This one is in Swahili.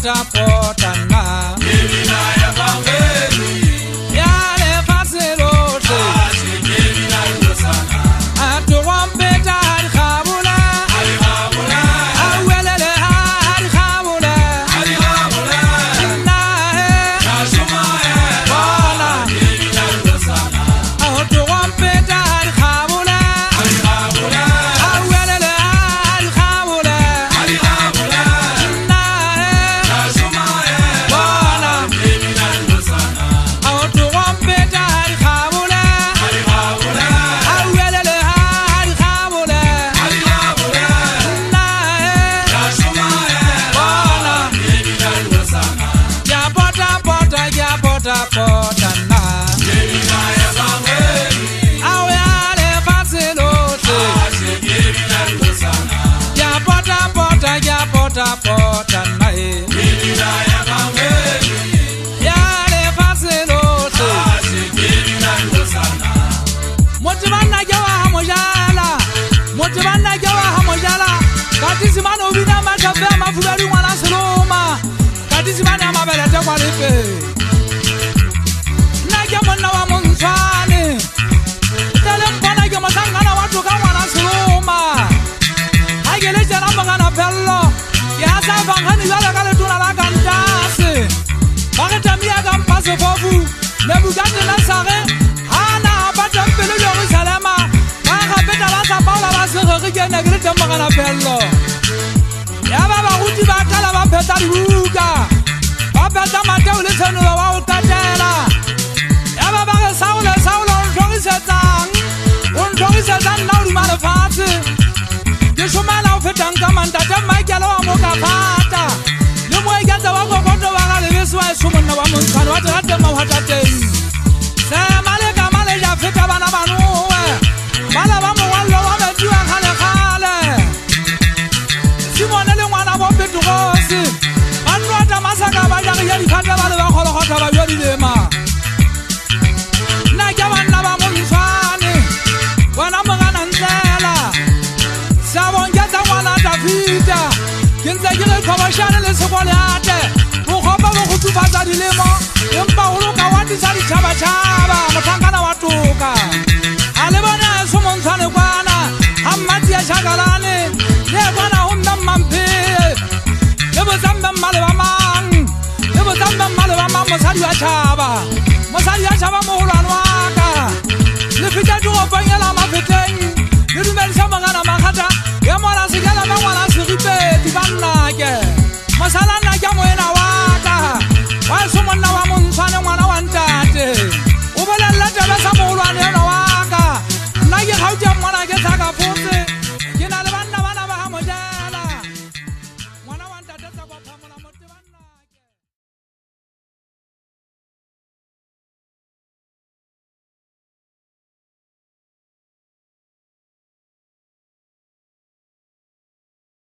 pota pota na Kevina ya bangeli ya le faselote Kevina yosana atuwampeta hari khabula awelele hari khabula na Nashumaya bona Kevina yosana atuwampeta hari khabula awelele hari khabula na Nashumaya bona Kevina yosana atuwampeta hari khabula awelele hari khabula na Nashumaya bona Kevina yosana ya pota pota na Kevina ya bangeli awele faselote Kevina yosana ya pota pota na Kevina ya bangeli ya le faselote Kevina yosana motibanna jawa hamojala katisi mano bina matabe mafubeli mwana seloma katisi mano amabele te kwalipe nage monna wa monsane tele mpona ge masangana watu ka mwana seloma agele jana mangana pello ya sa bangani yala kale tuna la kantase bagetamia ga mpase fofu nebugande na sare ana abata pele Jerusalem aga beta la sa paula la se ge ne grete mangana pello ya baba uti ba kala ba peta dibuka ba peta mateo le tseno wa o tatela ya baba ge saulo ontorisetang na o dimane fatshe ke šomana o fetang ka mantate maikelo wa mo ka fata le moeketsa wa kokoto wa ga lebese wa eso monna wa montshwane wa tegateng mauhatateng semaleka maleja feta bana banowe bala ba mongwallo wa metsi wa kgale-kgale simone le ngwana bo petogosi bannota masaka ba jageja dikgata ba le ba kgolokgotha ba bja dilema nna ke banna ba montshwane wena mogana ntlela sabongeta ngwana Dafita ke ntse ke le tlhobošane le sekoleate bokgopa bo go tufatsa dilemo empa goloka wa tisa ditšhabatšhaba motlhankana wa toka a le bone a eso montshwane kwana ga mmatsi ya shakalane le kwana go nna mmampee le botsambe mmale ba mang mosadi wa tšhaba mogolwane wa ka le feta digoponyela mafeteng le dumedisa mogana makgata ya mola sekela ba ngwana segipedi ba nnake mosalana